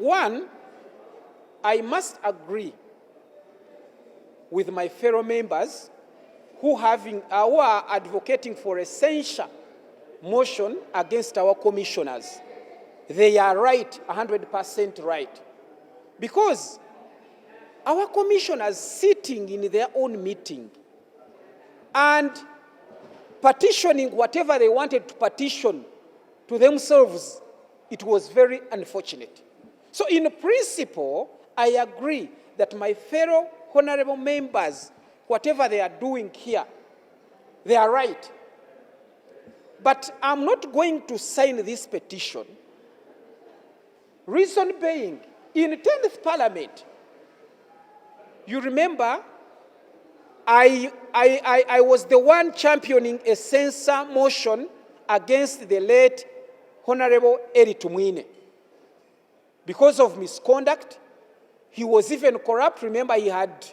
One, I must agree with my fellow members who are advocating for a censure motion against our commissioners. They are right, 100% right. Because our commissioners sitting in their own meeting and petitioning whatever they wanted to petition to themselves, it was very unfortunate. So in principle, I agree that my fellow honorable members, whatever they are doing here, they are right. But I'm not going to sign this petition. Reason being, in 10th Parliament, you remember, I was the one championing a censure motion against the late Honorable Eri Tumwine. Because of misconduct, he was even corrupt. Remember, he had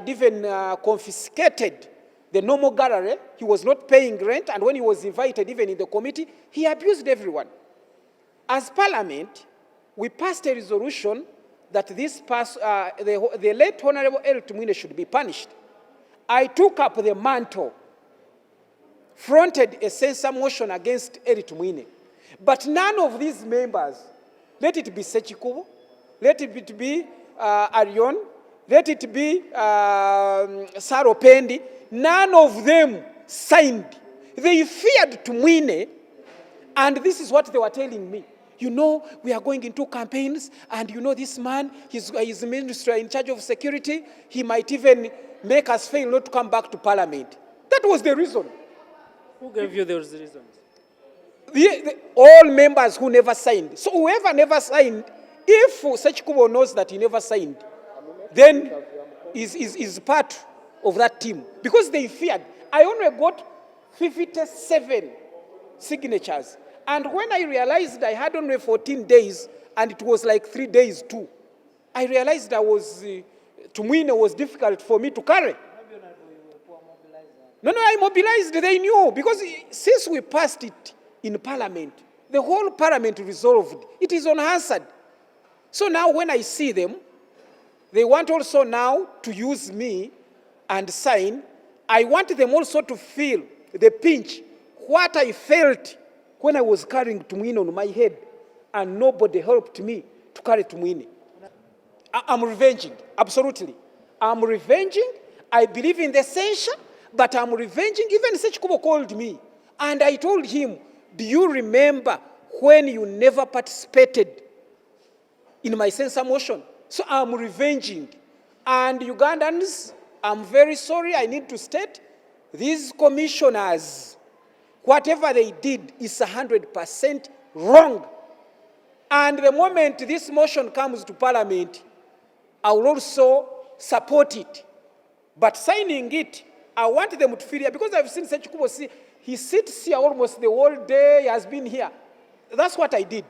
even confiscated the normal gallery. He was not paying rent, and when he was invited even in the committee, he abused everyone. As Parliament, we passed a resolution that the late Honorable Eri Tumwine should be punished. I took up the mantle, fronted a censure motion against Eri Tumwine. But none of these members, let it be Ssekikuubo, let it be Arion, let it be Saropendi, none of them signed. They feared Tumwine, and this is what they were telling me. You know, we are going into campaigns, and you know this man, he's the minister in charge of security, he might even make us fail not to come back to Parliament. That was the reason. Who gave you those reasons? All members who never signed. So whoever never signed, if Ssekikuubo knows that he never signed, then is part of that team. Because they feared. I only got 57 signatures. And when I realized I had only 14 days, and it was like 3 days too, I realized Tumwine was difficult for me to carry. No, I mobilized, they knew, because since we passed it in Parliament, the whole Parliament resolved. It is unanswered. So now when I see them, they want also now to use me and sign. I want them also to feel the pinch, what I felt when I was carrying Tumwine on my head, and nobody helped me to carry Tumwine. I'm revenging, absolutely. I'm revenging. I believe in the censure, but I'm revenging. Even Ssekikuubo called me, and I told him, do you remember when you never participated in my censure motion? So I'm revenging. And Ugandans, I'm very sorry, I need to state, these commissioners, whatever they did is 100% wrong. And the moment this motion comes to Parliament, I will also support it. But signing it, I want them to feel it, because I've seen Ssekikuubo, he sits here almost the whole day, he has been here. That's what I did.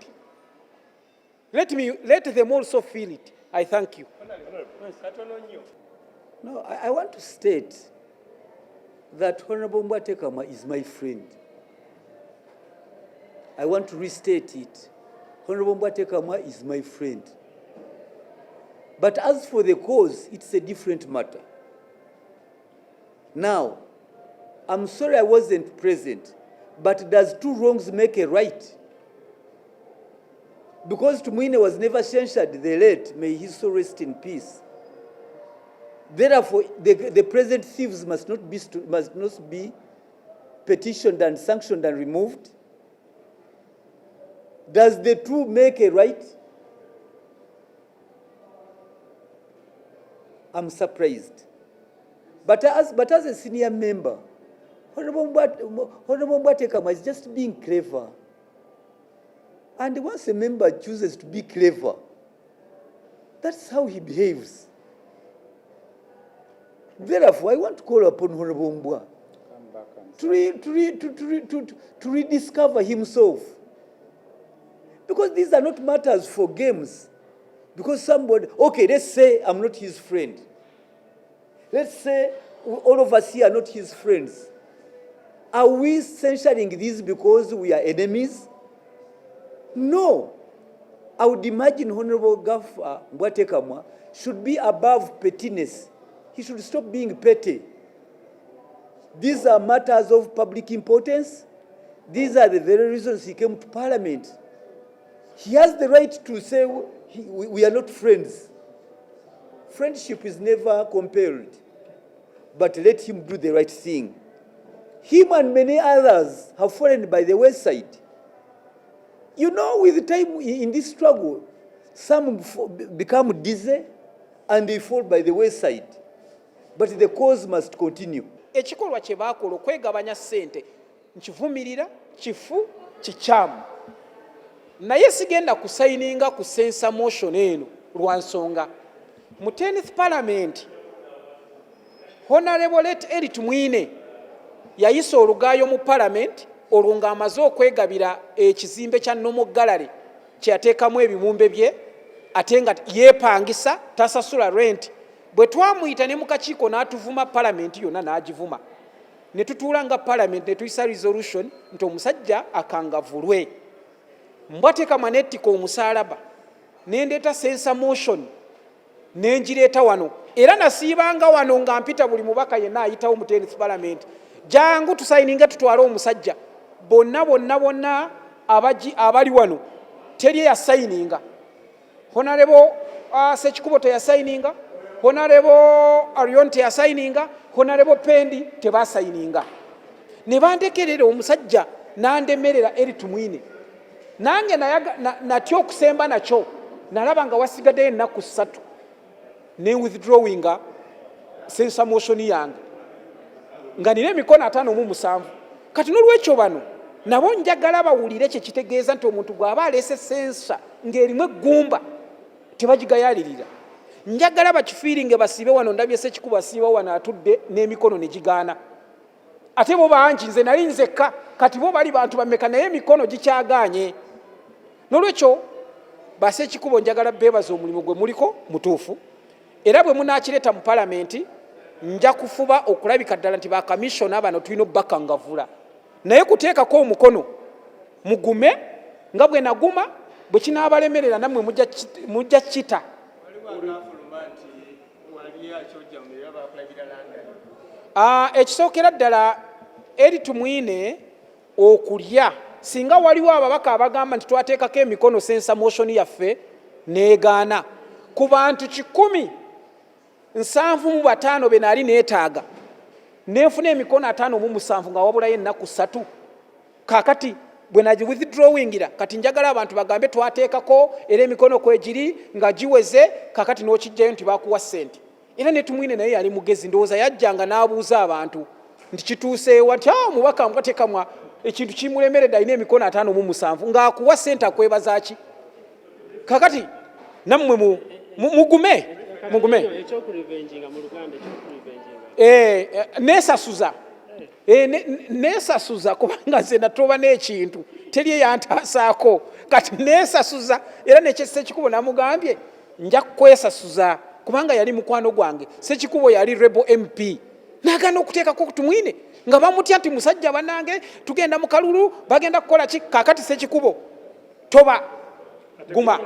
Let them also feel it. I thank you. No, I want to state that Honorable Mbwatekamwa is my friend. I want to restate it. Honorable Mbwatekamwa is my friend. But as for the cause, it's a different matter. Now, I'm sorry I wasn't present, but does two wrongs make a right? Because Tumwine was never censured, the late, may his soul rest in peace. Therefore, the present thieves must not be petitioned and sanctioned and removed. Does the two make a right? I'm surprised. But as a senior member, Honorable Mbwatekamwa is just being clever. And once a member chooses to be clever, that's how he behaves. Therefore, I want to call upon Honorable Mbwa to rediscover himself. Because these are not matters for games. Because somebody, okay, let's say I'm not his friend. Let's say all of us here are not his friends. Are we censuring this because we are enemies? No. I would imagine Honorable Gaffer Mbwatekamwa should be above pettiness. He should stop being petty. These are matters of public importance. These are the very reasons he came to Parliament. He has the right to say we are not friends. Friendship is never compelled. But let him do the right thing. Him and many others have fallen by the wayside. You know, with time in this struggle, some become dizzy and they fall by the wayside. But the cause must continue. Ekikolwa kye baakola okwegabanya ssente nkivumirira kifu kikyamu naye sigenda kusayininga ku sensa motion eno lwa nsonga mu 10th parliament Honorable Erit Mwine yayisa olugaayo mu parliament olwo ng'amaze okwegabira ekizimbe kya Nomo Gallery kye yateekamu ebimumbe bye ate nga yeepangisa tasasula rent. Bwe twamuyita ne mu kakiiko n'atuvuma parliament yonna n'agivuma ne tutuula nga parliament ne tuyisa resolution nti omusajja akangavulwe. Mbwatekamwa n'ettika omusaalaba n'endeeta sensa motion n'engireeta wano era nasiibanga wano nga mpita buli mubaka yenna ayitawo mu 10th parliament jangu tusayininga tutwale omusajja bonna abali wano teri yasayininga. Honorable Ssekikuubo teyasayininga, Honorable Arion teyasayininga, Honorable Pendi tebasayininga. Ne bandekerera omusajja n'andemerera Erit Mwine. Nange natyo okusemba nakyo nalaba nga wasigadde ennaku 3 ne withdrawinga sensa motion yange nga nina emikono 57. Kati n'olwekyo bano nabo njagala bawulire kye kitegeeza nti omuntu gw'aba aleese sensa ng'erimu eggumba tebagigayalirira. Njagala bakifiiringe basiibe wano ndabye Ssekikuubo asiiba wano atudde n'emikono ne gigaana. Ate bo bangi nze nali nzekka kati bo bali bantu bameka naye emikono gikyagaanye. N'olwekyo ba Ssekikuubo njagala beebaza omulimu gwe muliko mutuufu era bwe munaakireta mu parliament nja kufuba okulabika ddala nti ba commissioner bano tulina obbakangavula naye kuteekako omukono mugume nga bwe naguma bwe kinaabalemerera nammwe mujja kita. Ekisookera ddala Erit Mwine okulya singa waliwo ababaka abagamba nti twateekako emikono sensa motion yaffe neegaana ku bantu 175 be naali neetaaga neefuna emikono 57 nga wabulayo ennaku 3. Kaakati bwe nagi withdrawingira kati njagala abantu bagambe twateekako era emikono kwegiri nga giweze kaakati n'okijjayo nti bakuwa ssente. Era ne Mwine naye yali mugezi ndowooza yajjanga n'abuuza abantu nti kituuseewa nti omubaka Mbwatekamwa ekintu kimulemeredde alina emikono 57 ng'akuwa ssente akwebaza ki? Kaakati nammwe mugume neesasuza neesasuza kubanga nze natoba n'ekintu teri eyantaasaako kati neesasuza era Ssekikuubo namugambye nja kwesasuza kubanga yali mukwano gwange. Ssekikuubo yali rebel MP n'agaana okuteekako ku Mwine nga bamutya nti musajja bannange tugenda mu kalulu bagenda kukola ki? Kaakati Ssekikuubo toba guma.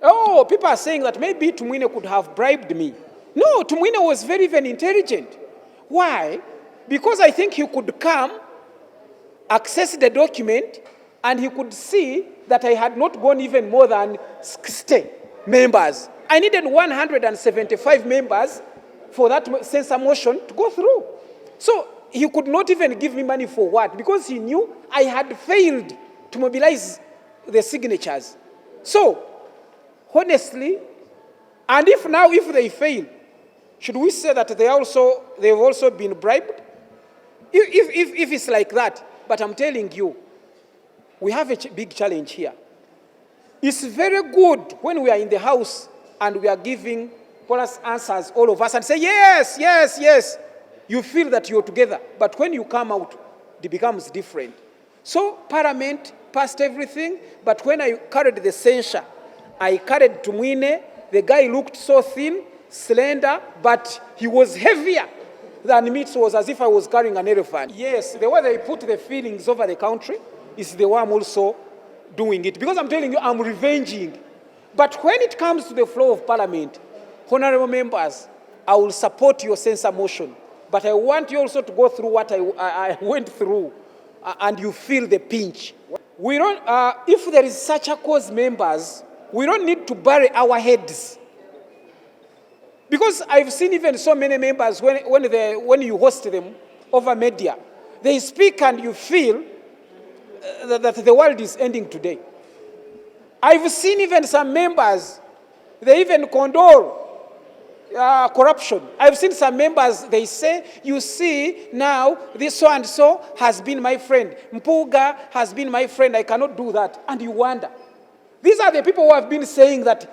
Oh, people are saying that maybe Mwine could have bribed me. No, Mwine was very intelligent. Why? Because I think he could come, access the document, and he could see that I had not gone even more than 60 members. I needed 175 members for that sensa motion to go through. So he could not even give me money for what? Because he knew I had failed to mobilize the signatures. So, honestly, and if they fail, should we say that they've also been bribed? If it's like that, but I'm telling you, we have a big challenge here. It's very good when we are in the house and we are giving answers, all of us, and say, yes, yes, yes. You feel that you're together. But when you come out, it becomes different. So Parliament passed everything, but when I carried the censure, I carried Mwine. The guy looked so thin, slender, but he was heavier than me. It was as if I was carrying an elephant. Yes, the way they put the feelings over the country is the way I'm also doing it. Because I'm telling you, I'm revenging. But when it comes to the floor of parliament, honorable members, I will support your censor motion. But I want you also to go through what I went through, and you feel the pinch. We don't, if there is such a cause, members, we don't need to bury our heads. Because I've seen even so many members, when you host them over media, they speak and you feel that the world is ending today. I've seen even some members, they even condone corruption. I've seen some members, they say, you see, now this so-and-so has been my friend. Mpuuga has been my friend. I cannot do that. And you wonder. These are the people who have been saying that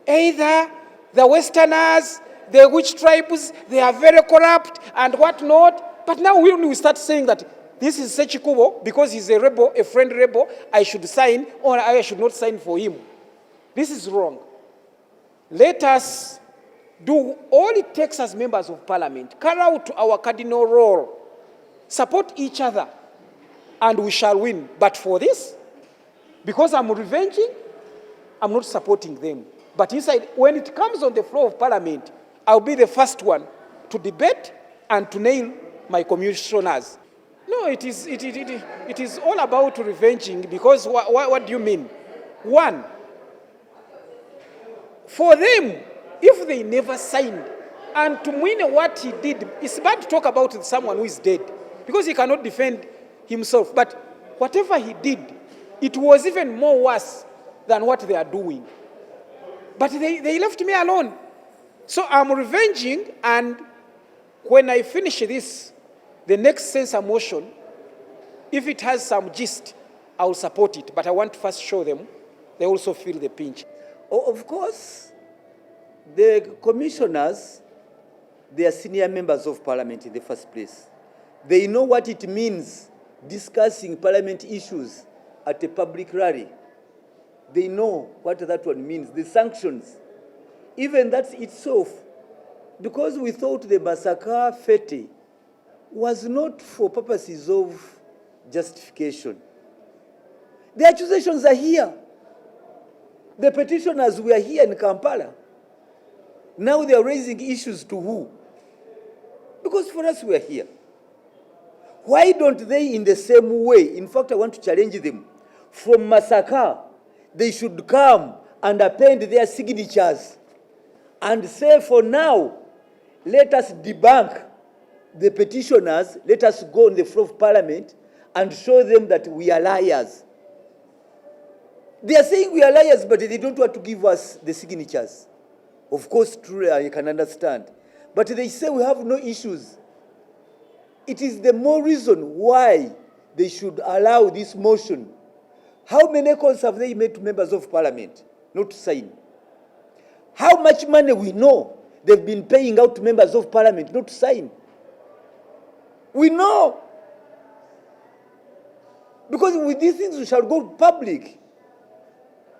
either the Westerners, the witch tribes, they are very corrupt and whatnot. But now when we start saying that this is Ssekikuubo, because he's a rebel, a friend rebel, I should sign or I should not sign for him. This is wrong. Let us do all it takes as members of parliament. Carry out our cardinal role. Support each other, and we shall win. But for this, because I'm revenging, I'm not supporting them. But inside, when it comes on the floor of parliament, I'll be the first one to debate and to nail my commissioners. No, it is all about revenging, because what do you mean? One, for them, if they never signed, and to mean what he did, it's bad to talk about someone who is dead, because he cannot defend himself. But whatever he did, it was even more worse than what they are doing. But they left me alone. So I'm revenging, and when I finish this, the next censor motion, if it has some gist, I will support it. But I want to first show them they also feel the pinch. Oh, of course, the commissioners, they are senior members of parliament in the first place. They know what it means discussing parliament issues at a public rally. They know what that one means, the sanctions. Even that itself, because we thought the massacre fete was not for purposes of justification. The accusations are here. The petitioners were here in Kampala. Now they are raising issues to who? Because for us, we are here. Why don't they, in the same way, in fact, I want to challenge them, from massacre, they should come and append their signatures and say, for now, let us debunk the petitioners, let us go on the floor of parliament and show them that we are liars. They are saying we are liars, but they don't want to give us the signatures. Of course, truly, I can understand. But they say we have no issues. It is the more reason why they should allow this motion. How many calls have they made to members of parliament not to sign? How much money we know they've been paying out to members of parliament not to sign? We know. Because with these things we shall go public.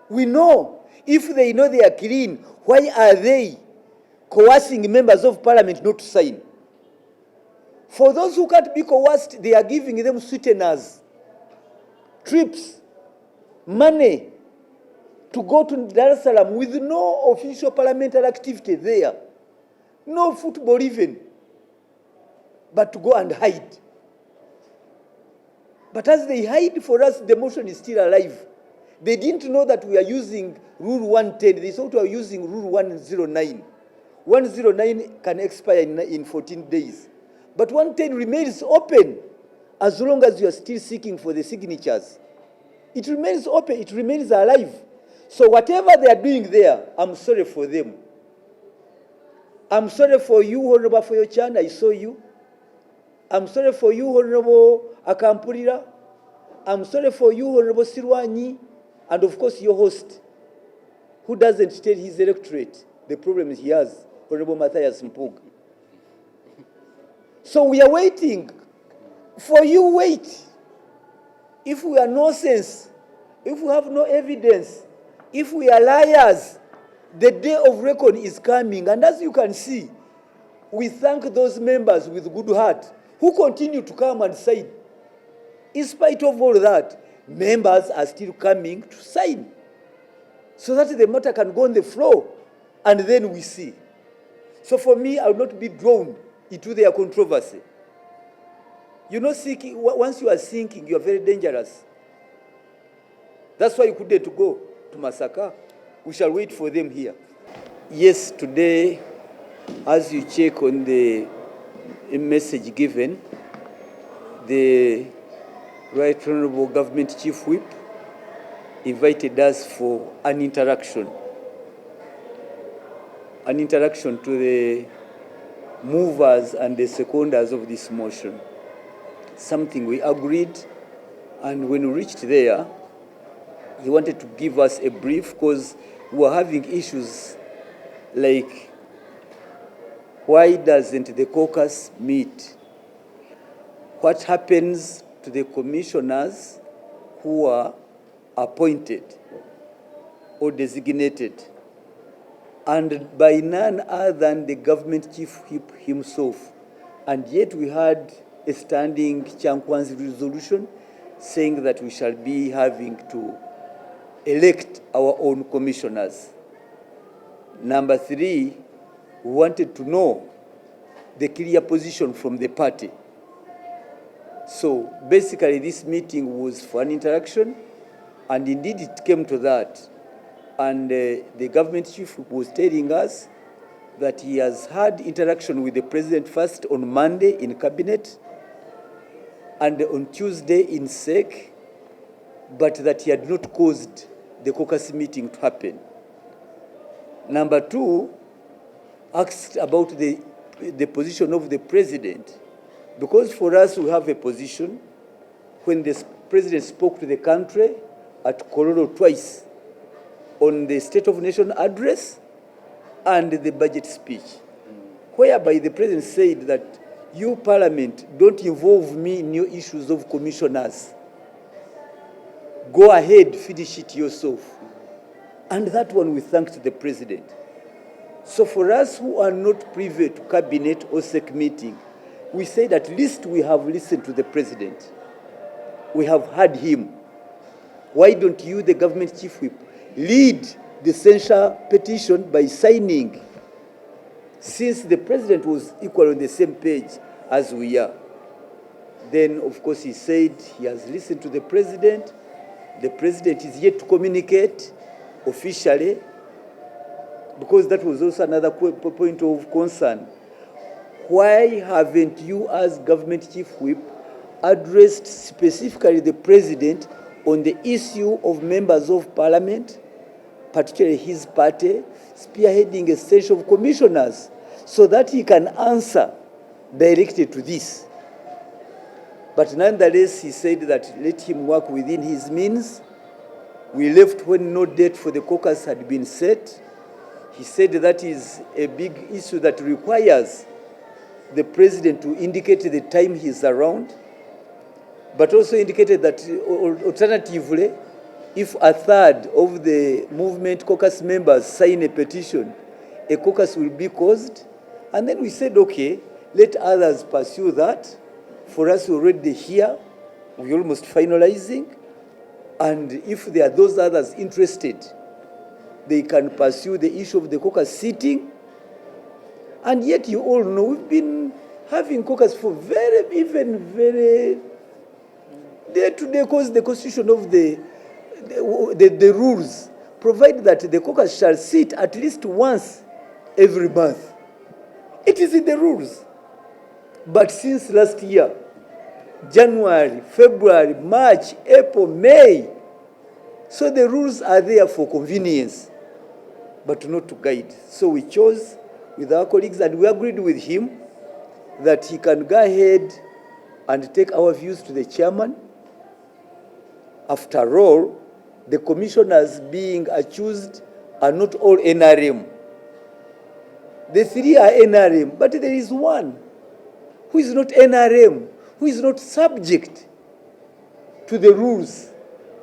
We know. If they know they are clean, why are they coercing members of parliament not to sign? For those who can't be coerced, they are giving them sweeteners, trips, money to go to Dar es Salaam with no official parliamentary activity there, no football even, but to go and hide. But as they hide, for us, the motion is still alive. They didn't know that we are using Rule 110. They thought we are using Rule 109. 109 can expire in 14 days. But 110 remains open as long as you are still seeking for the signatures. It remains open. It remains alive. So whatever they are doing there, I'm sorry for them. I'm sorry for you, Honorable Foyochan. I saw you. I'm sorry for you, Honorable Akampulira. I'm sorry for you, Honorable Sirwanyi. And of course, your host, who doesn't tell his electorate the problems he has, Honorable Matthias Mpuuga. So we are waiting. For you, wait. If we are nonsense, if we have no evidence, if we are liars, the day of reckoning is coming. And as you can see, we thank those members with good heart who continue to come and sign. In spite of all that, members are still coming to sign so that the matter can go on the floor and then we see. So for me, I will not be drawn into their controversy. You know, once you are sinking, you are very dangerous. That's why you couldn't go to Masaka. We shall wait for them here. Yes, today, as you check on the message given, the Right Honorable Government Chief Whip invited us for an interaction to the movers and the seconders of this motion. Something we agreed, and when we reached there, he wanted to give us a brief because we were having issues like, why doesn't the caucus meet? What happens to the commissioners who are appointed or designated, and by none other than the government chief whip himself? And yet we had a standing Chankwan's resolution saying that we shall be having to elect our own commissioners. Number three, we wanted to know the clear position from the party. So basically this meeting was for an interaction, and indeed it came to that. And the government chief was telling us that he has had interaction with the president first on Monday in cabinet and on Tuesday in SEC, but that he had not caused the caucus meeting to happen. Number two, asked about the position of the president, because for us we have a position. When the president spoke to the country at Kololo twice on the State of Nation address and the budget speech, whereby the president said that you parliament don't involve me in your issues of commissioners. Go ahead, finish it yourself. And that one we thanked the president. So for us who are not privy to cabinet or SEC meeting, we said at least we have listened to the president. We have heard him. Why don't you, the government chief whip, lead the censure petition by signing, since the president was equal on the same page as we are? Then, of course, he said he has listened to the president. The president is yet to communicate officially, because that was also another point of concern. Why haven't you, as government chief whip, addressed specifically the president on the issue of members of parliament, particularly his party, spearheading a session of commissioners, so that he can answer directly to this? But nonetheless, he said that let him work within his means. We left when no date for the caucus had been set. He said that is a big issue that requires the president to indicate the time he's around, but also indicated that alternatively, if a third of the movement caucus members sign a petition, a caucus will be caused. And then we said, okay, let others pursue that. For us, we're already here. We're almost finalizing. And if there are those others interested, they can pursue the issue of the caucus sitting. And yet you all know we've been having caucus for very day-to-day, because the constitution of the rules provide that the caucus shall sit at least once every month. It is in the rules. But since last year, January, February, March, April, May, so the rules are there for convenience, but not to guide. So we chose with our colleagues, and we agreed with him that he can go ahead and take our views to the chairman. After all, the commissioners being accused are not all NRM. The three are NRM, but there is one who is not NRM, who is not subject to the rules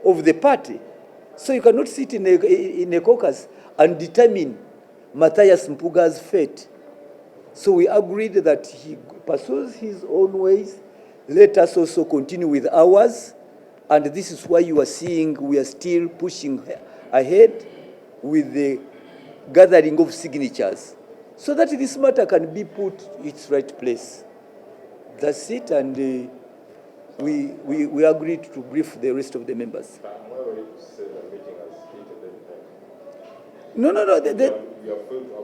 of the party. So you cannot sit in a caucus and determine Matthias Mpuuga's fate. So we agreed that he pursues his own ways. Let us also continue with ours. And this is why you are seeing we are still pushing ahead with the gathering of signatures so that this matter can be put in its right place. That's it, and we agreed to brief the rest of the members. Why were you say the meeting has heated anything? No. You are free to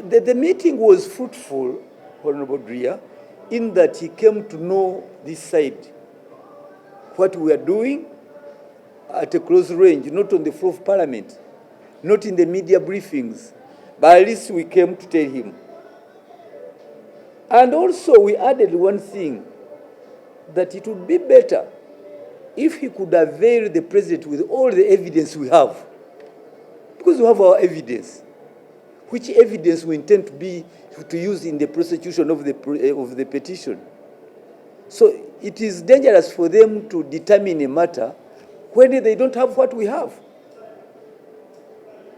agree. The meeting was fruitful, Honorable Dria, in that he came to know this side, what we are doing at a close range, not on the floor of Parliament, not in the media briefings, but at least we came to tell him. And also we added one thing, that it would be better if he could avail the president with all the evidence we have, because we have our evidence, which evidence we intend to use in the prosecution of the petition. So it is dangerous for them to determine a matter when they don't have what we have.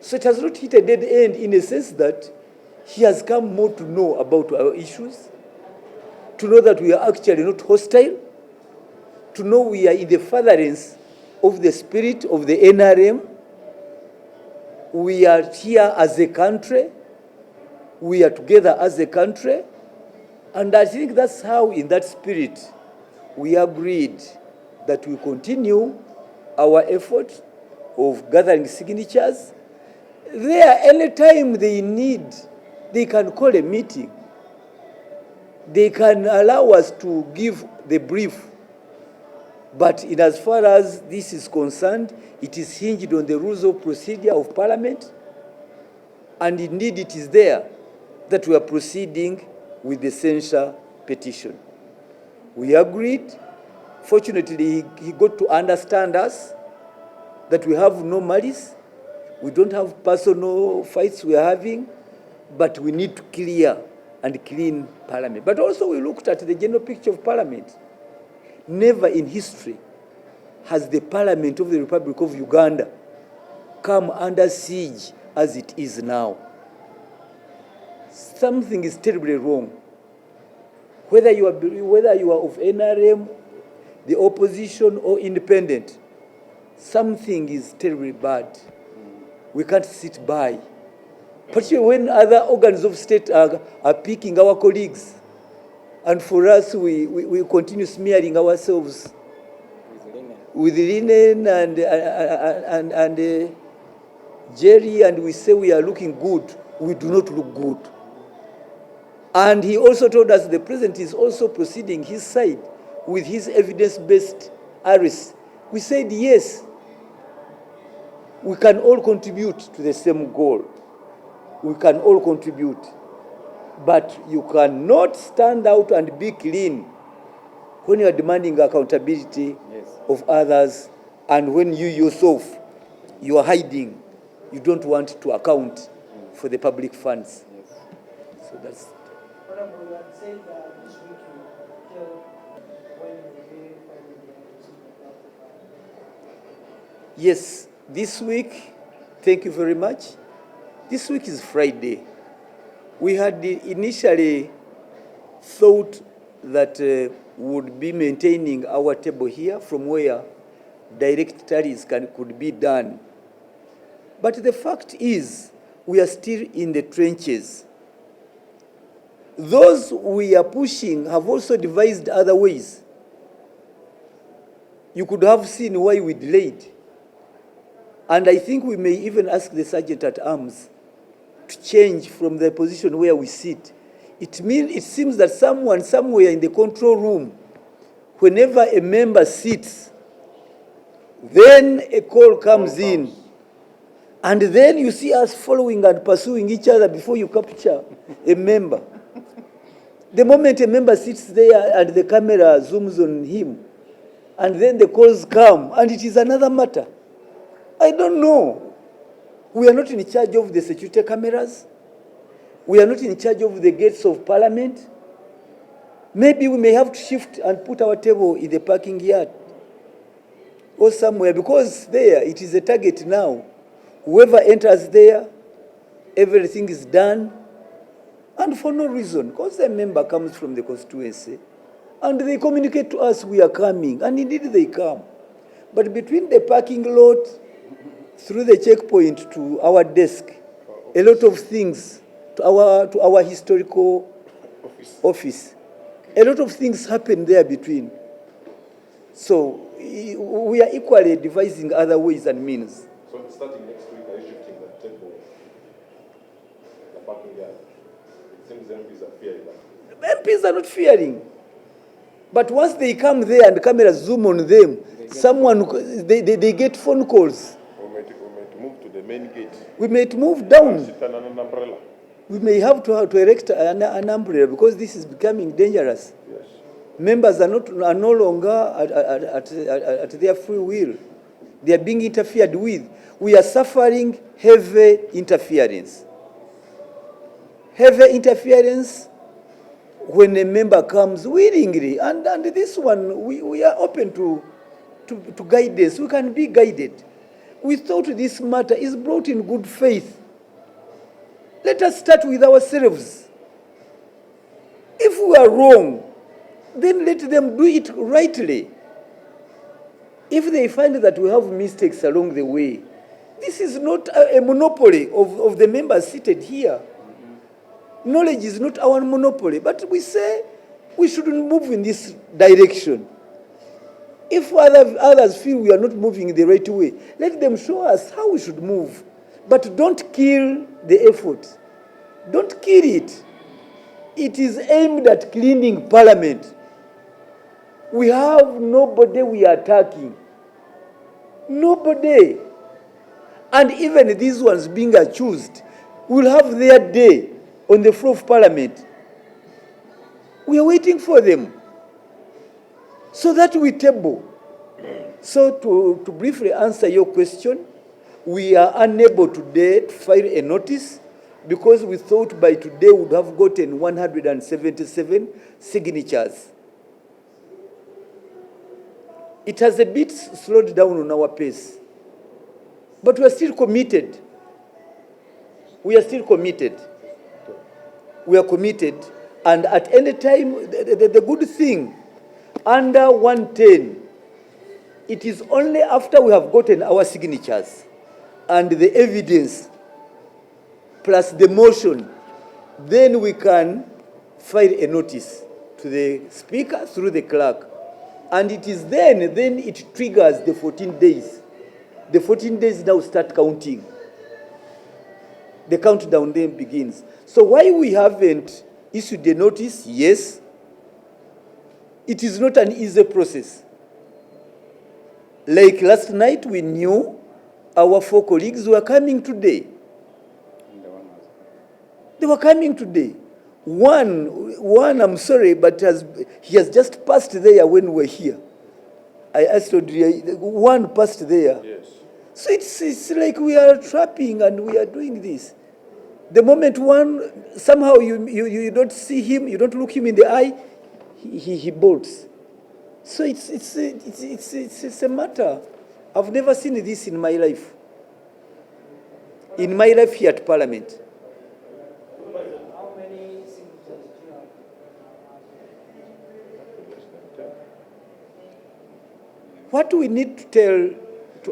So it has not hit a dead end in a sense that he has come more to know about our issues, to know that we are actually not hostile, to know we are in the furtherance of the spirit of the NRM. We are here as a country. We are together as a country. And I think that's how, in that spirit, we agreed that we continue our effort of gathering signatures. There, anytime they need, they can call a meeting. They can allow us to give the brief. But in as far as this is concerned, it is hinged on the rules of procedure of Parliament. And indeed, it is there that we are proceeding with the censure petition. We agreed. Fortunately, he got to understand us, that we have no malice. We don't have personal fights we are having, but we need to clear and clean Parliament. But also we looked at the general picture of Parliament. Never in history has the Parliament of the Republic of Uganda come under siege as it is now. Something is terribly wrong. Whether you are of NRM, the opposition, or independent, something is terribly bad. We can't sit by. Particularly when other organs of state are picking our colleagues. And for us, we continue smearing ourselves with linen and jelly, and we say we are looking good. We do not look good. And he also told us the president is also proceeding his side with his evidence-based arrest. We said yes. We can all contribute to the same goal. We can all contribute. But you cannot stand out and be clean when you are demanding accountability of others, and when you yourself, you are hiding. You don't want to account for the public funds. So that's... Honorable, you had said that this week you tell when you will finally. Yes, this week, thank you very much. This week is Friday. We had initially thought that we would be maintaining our table here from where direct tallies could be done. But the fact is, we are still in the trenches. Those we are pushing have also devised other ways. You could have seen why we delayed. And I think we may even ask the Sergeant at Arms to change from the position where we sit. It seems that someone somewhere in the control room, whenever a member sits, then a call comes in. And then you see us following and pursuing each other before you capture a member. The moment a member sits there and the camera zooms on him, and then the calls come, and it is another matter. I don't know. We are not in charge of the security cameras. We are not in charge of the gates of Parliament. Maybe we may have to shift and put our table in the parking yard or somewhere, because there it is a target now. Whoever enters there, everything is done. And for no reason, because the member comes from the constituency, and they communicate to us we are coming, and indeed they come. But between the parking lot, through the checkpoint to our desk, a lot of things, to our historical office, a lot of things happen there between. So we are equally devising other ways and means. So starting next week, are you shifting the table, the parking yard? It seems MPs are fearing that. MPs are not fearing. But once they come there and cameras zoom on them, they get phone calls. We might move to the main gate. We may move down. Sit under an umbrella. We may have to erect an umbrella because this is becoming dangerous. Yes. Members are no longer at their free will. They are being interfered with. We are suffering heavy interference. Heavy interference when a member comes willingly. And this one, we are open to guidance. We can be guided. We thought this matter is brought in good faith. Let us start with ourselves. If we are wrong, then let them do it rightly. If they find that we have mistakes along the way, this is not a monopoly of the members seated here. Knowledge is not our monopoly, but we say we shouldn't move in this direction. If others feel we are not moving in the right way, let them show us how we should move. But don't kill the effort. Don't kill it. It is aimed at cleaning Parliament. We have nobody we are attacking. Nobody. And even these ones being accused will have their day on the floor of Parliament. We are waiting for them so that we table. So to briefly answer your question, we are unable today to file a notice because we thought by today we would have gotten 177 signatures. It has a bit slowed down on our pace, but we are still committed. We are still committed. We are committed, and at any time, the good thing, under 110, it is only after we have gotten our signatures and the evidence plus the motion, then we can file a notice to the speaker through the clerk. And it is then it triggers the 14 days. The 14 days now start counting. The countdown then begins. So why we haven't issued the notice? Yes, it is not an easy process. Like last night, we knew our 4 colleagues were coming today. They were coming today. One, I'm sorry, but he has just passed there when we were here. I asked Audrey, one passed there. Yes. So it's like we are trapping and we are doing this. The moment one, somehow you don't see him, you don't look him in the eye, he bolts. So it's a matter. I've never seen this in my life. In my life here at Parliament. How many signatures do you have? What we need to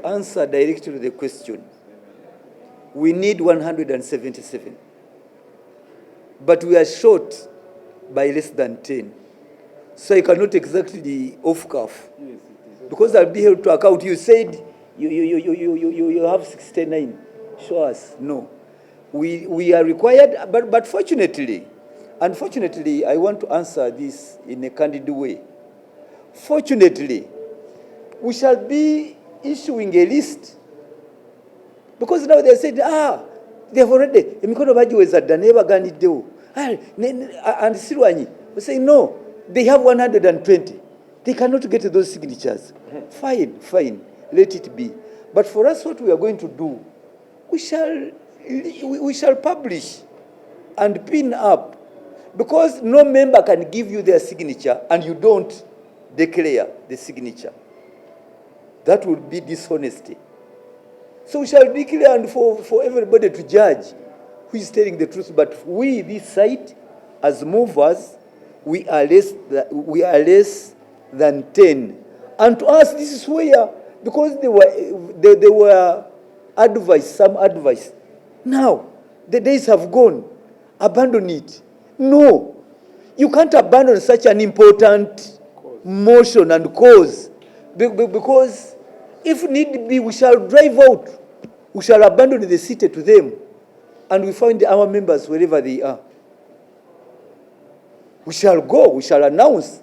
answer directly to the question, we need 177. But we are short by less than 10. So I cannot exactly off cuff. Because I'll be able to account. You said you have 69. Show us. No. We are required, but fortunately, unfortunately, I want to answer this in a candid way. Fortunately, we shall be issuing a list. Because now they said, they have already, emikono bagiweza dda naye baganiddewo. And Sirwanyi, we say, no, they have 120. They cannot get those signatures. Fine, let it be. But for us, what we are going to do, we shall publish and pin up, because no member can give you their signature and you don't declare the signature. That would be dishonesty. So we shall declare and for everybody to judge who is telling the truth. But we, this side, as movers, we are less than 10. And to us, this is where, because they were advice, some advice. Now, the days have gone. Abandon it. No. You can't abandon such an important motion and cause. Because if need be, we shall drive out. We shall abandon the city to them. And we find our members wherever they are. We shall go. We shall announce.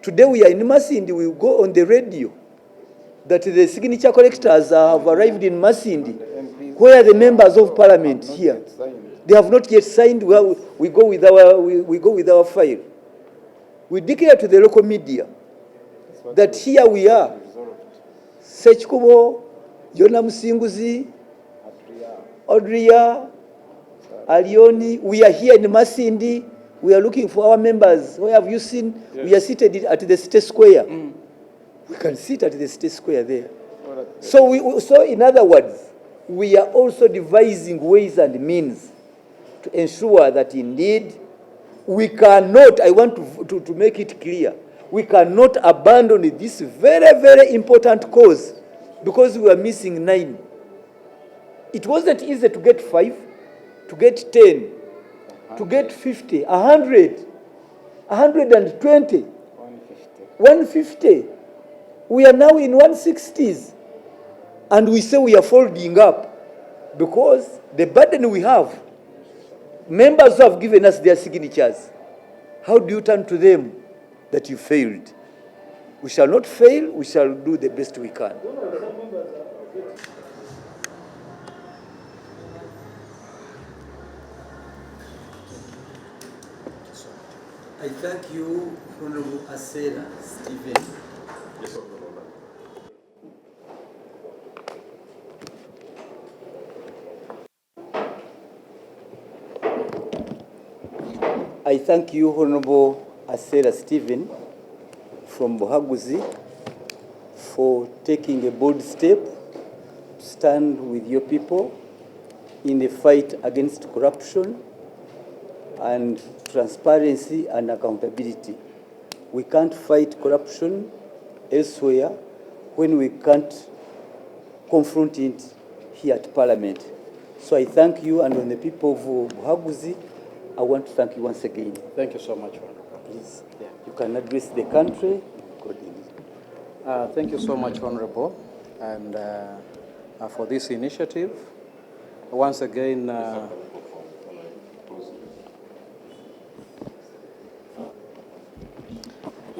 Today we are in Masindi. We will go on the radio that the signature collectors have arrived in Masindi. Where are the members of parliament here? They have not yet signed. We go with our file. We declare to the local media that here we are. Ssekikuubo, Yona Musinguzi, Odria, Alioni. We are here in Masindi. We are looking for our members. Where have you seen? Yes. We are seated at the city square. We can sit at the city square there. So in other words, we are also devising ways and means to ensure that indeed we cannot, I want to make it clear, we cannot abandon this very, very important cause because we are missing 9. It wasn't easy to get 5, to get 10, to get 50, 100, 120, 150. We are now in 160s. And we say we are folding up because the burden we have, members who have given us their signatures, how do you turn to them that you failed? We shall not fail. We shall do the best we can. I thank you, Honorable Asera Stephen. Yes, sir. I thank you, Honorable Asera Stephen from Bohaguzi, for taking a bold step to stand with your people in the fight against corruption and transparency and accountability. We can't fight corruption elsewhere when we can't confront it here at Parliament. So I thank you, and on the people of Bohaguzi, I want to thank you once again. Thank you so much, Honorable. Please, you can address the country accordingly. Thank you so much, Honorable, and for this initiative. Once again,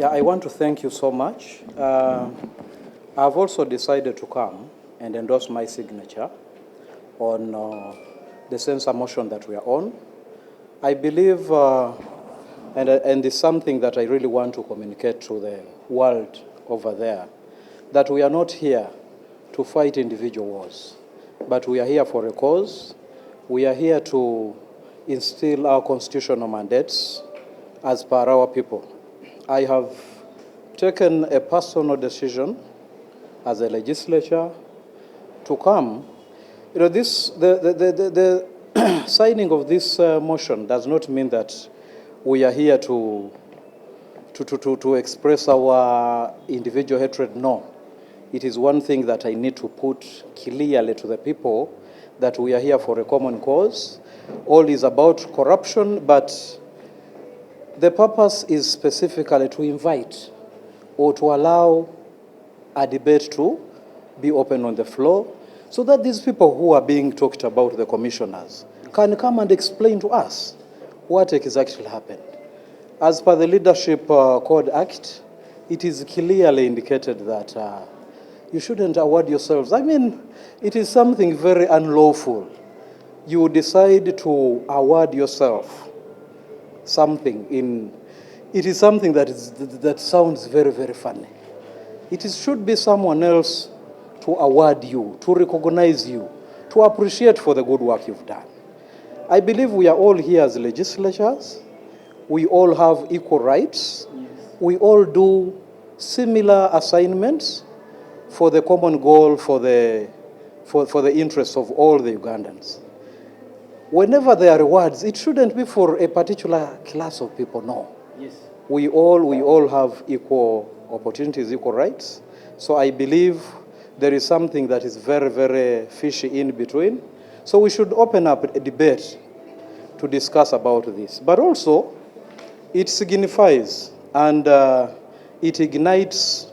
I want to thank you so much. I've also decided to come and endorse my signature on the censor motion that we are on. I believe, and it's something that I really want to communicate to the world over there, that we are not here to fight individual wars, but we are here for a cause. We are here to instill our constitutional mandates as per our people. I have taken a personal decision as a legislature to come. You know, the signing of this motion does not mean that we are here to express our individual hatred. No. It is one thing that I need to put clearly to the people, that we are here for a common cause. All is about corruption, but the purpose is specifically to invite or to allow a debate to be open on the floor, so that these people who are being talked about, the commissioners, can come and explain to us what exactly happened. As per the Leadership Code Act, it is clearly indicated that you shouldn't award yourselves. I mean, it is something very unlawful. You decide to award yourself something in, it is something that sounds very, very funny. Should be someone else to award you, to recognize you, to appreciate for the good work you've done. I believe we are all here as legislators. We all have equal rights. Yes. We all do similar assignments for the common goal, for the interests of all the Ugandans. whenever there are rewards, it shouldn't be for a particular class of people, no. Yes. We all have equal opportunities, equal rights. So I believe there is something that is very, very fishy in between. So we should open up a debate to discuss about this. But also, it signifies and it ignites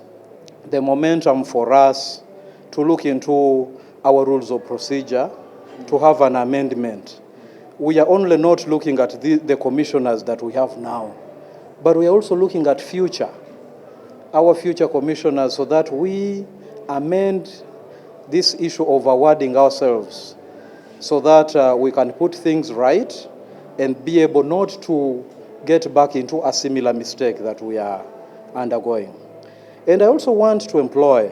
the momentum for us to look into our rules of procedure, to have an amendment. We are only not looking at the commissioners that we have now, but we are also looking at our future commissioners, so that we amend this issue of awarding ourselves, so that we can put things right and be able not to get back into a similar mistake that we are undergoing. And I also want to employ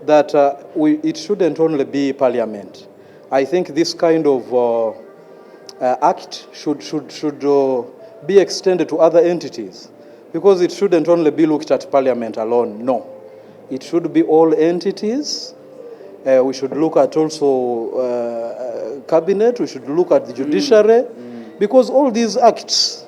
that it shouldn't only be Parliament. I think this kind of act should be extended to other entities, because it shouldn't only be looked at Parliament alone. No, it should be all entities. We should look at also cabinet. We should look at the judiciary, because all these acts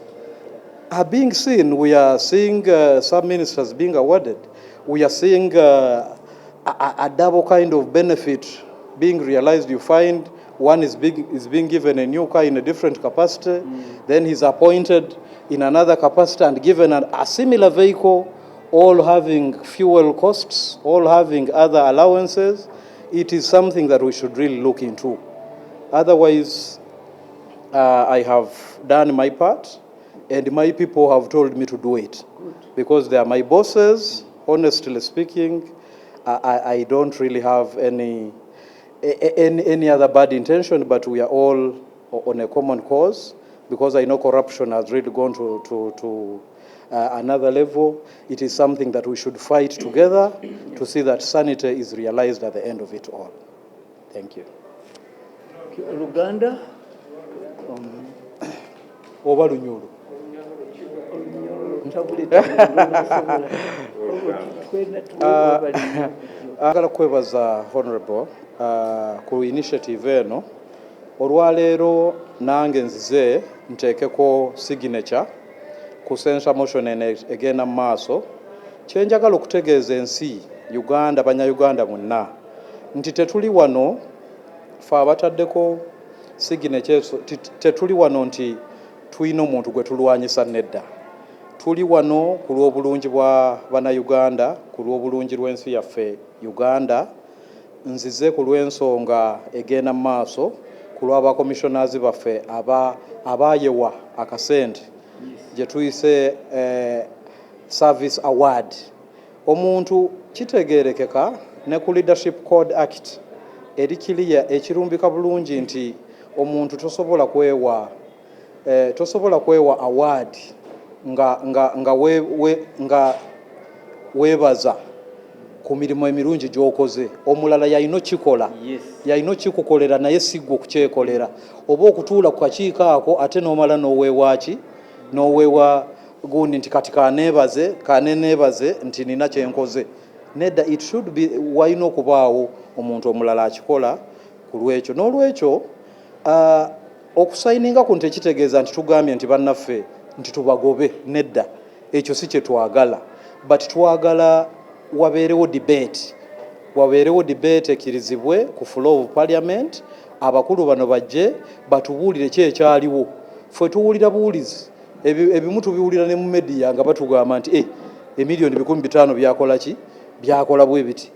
are being seen. We are seeing some ministers being awarded. We are seeing a double kind of benefit being realized. You find one is being given a new car in a different capacity, then he's appointed in another capacity and given a similar vehicle, all having fuel costs, all having other allowances. It is something that we should really look into. Otherwise, I have done my part, and my people have told me to do it. Because they are my bosses. Honestly speaking, I don't really have any other bad intention, but we are all on a common cause, because I know corruption has really gone to another level. It is something that we should fight together to see that sanity is realized at the end of it all. Thank you. Luganda. Oba Lunyulu. Agala kwebaza honorable ku initiative eno. Olwaleero nange nzize nteekeko signature ku censure motion egenda mu maaso. Kye njagala okutegeeza ensi Uganda, bannayuganda bonna, nti tetuli wano fe abataddeko signature, tetuli wano nti tulina omuntu gwe tulwanyisa nedda. Tuli wano ku lw'obulungi bwa bannayuganda, ku lw'obulungi lw'ensi yaffe Uganda. Nzize ku lw'ensonga egenda mu maaso, ku lw'abakomishonazi baffe abayewa akasente gye tuyise service award. Omuntu kitegeerekeka ne ku leadership code act eri kiriya ekirumbika bulungi nti omuntu tosobola kwewa award nga weebaza ku mirimu emirungi gy'okoze. Omulala yalina kikola, yalina kikukolera naye si ggwe okukyekolera, oba okutuula ku kakiiko ako ate n'omala n'oweewaki n'oweewa gundi nti kati kaneneebaze nti nina kyenkoze. Nedda, it should be walina okubaawo omuntu omulala akikola ku lwekyo. N'olwekyo okusayininga kuno tekitegeeza nti tugambye nti bannaffe nti tubagobe. Nedda, ekyo si kye twagala, but twagala wabeerewo debate ekirizibwe ku floor of parliament. Abakulu bano bajje batubuulire ki ekyaliwo. Ffe tuwulira buwulizi, ebimu tubiwulira ne mu media nga batugamba nti emiliyoni 500 byakola ki, byakola bwe biti,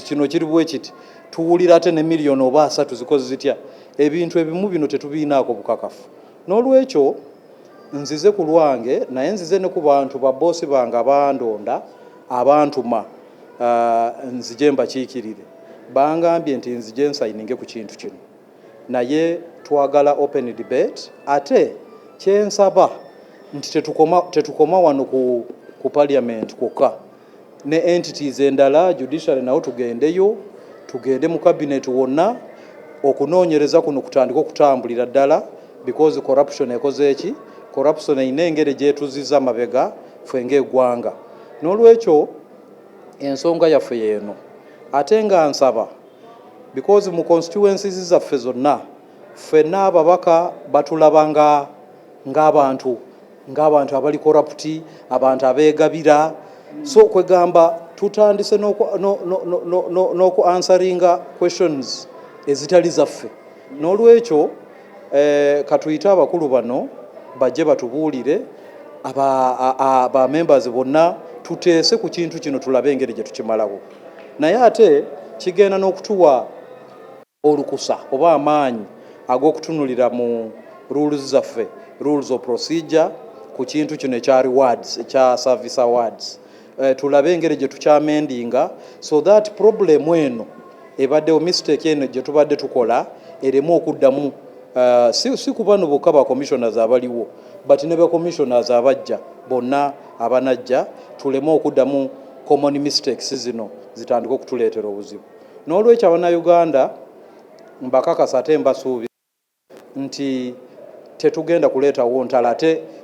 kino kiri bwe kiti. Tuwulira ate ne miliyoni oba 3 zikoze zitya. Ebintu ebimu bino tetubiinaako bukakafu. N'olwekyo nzize ku lwange, naye nzize ne ku bantu baboosi bange abandonda, abantuma nzije mbakiikirire. Bangambye nti nzije nsayininge ku kintu kino, naye twagala open debate. Ate kyensaba nti tetukoma wano ku parliament kwokka, ne entities endala judiciary nawo tugendeyo, tugende mu cabinet wonna, okunoonyereza kuno kutandika okutambulira ddala, because corruption ekoze eki, corruption eyina engeri gyetuziza mabega ffe ng'eggwanga. N'olwekyo ensonga yaffe yeeno. Ate nga nsaba, because mu constituencies zaffe zonna ffenna ababaka batulaba ng'abantu abali corrupt, abantu abeegabira. So kwegamba tutandise n'oku answeringa questions ezitali zaffe. N'olwekyo katuyite abakulu bano bajje batubuulire, aba members bonna tuteese ku kintu kino tulabe engeri gye tukimalawo. Naye ate kigenda n'okutuwa olukusa oba amaanyi ag'okutunulira mu rules zaffe, rules of procedure, ku kintu kino ekya rewards, ekya service awards. Tulabe engeri gye tukyamendinga so that problem eno ebaddewo, mistake eno gye tubadde tukola eremu okuddamu. Si ku bano bokka ba commissioners abaliwo, but ne ba commissioners abajja bonna abanajja, tuleme okuddamu common mistakes zino zitandika okutuleetera obuzibu. N'olwekyo Abannayuganda mbakakasa ate mbasuubira nti tetugenda kuleetawo ntala,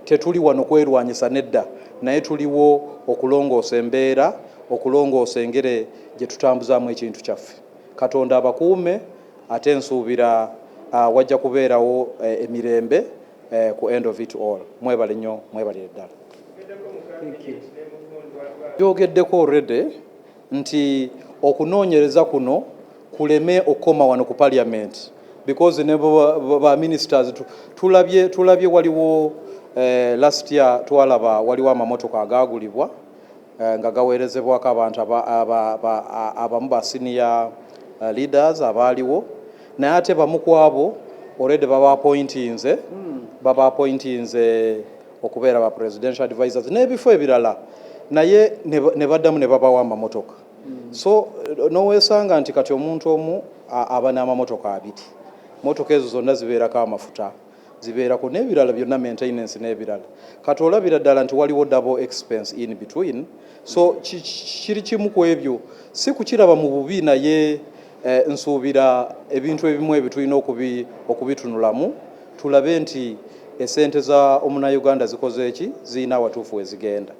tetuli wano kwerwanyisa nedda, naye tuliwo okulongoosa embeera, okulongoosa engeri gye tutambuzaamu ekintu kyaffe. Katonda abakuume, ate nsuubira wajja kubeerawo emirembe ku end of it all. Mwebale nnyo, mwebalire ddala. Byogeddeko already nti okunoonyereza kuno kuleme okukoma wano ku parliament, because ne ba ministers tulabye waliwo last year twalaba waliwo amamotoka agaagulibwa nga gaweerezebwako abantu abamu ba senior leaders abaaliwo, naye ate bamu ku abo already baba appointinze okubeera ba presidential advisors n'ebifo ebirala, naye ne baddamu ne babawo amamotoka. So noweesanga nti kati omuntu omu aba n'amamotoka 2, motoka ezo zonna zibeerako amafuta, zibeerako n'ebirala byonna, maintenance n'ebirala. Kati olabira ddala nti waliwo double expense in between. So kiri kimu ku ebyo, si kukiraba mu bubi, naye nsuubira ebintu ebimu ebitulina okubitunulamu, tulabe nti esente za Omunnayuganda zikoze eki, zirina awatuufu we zigenda.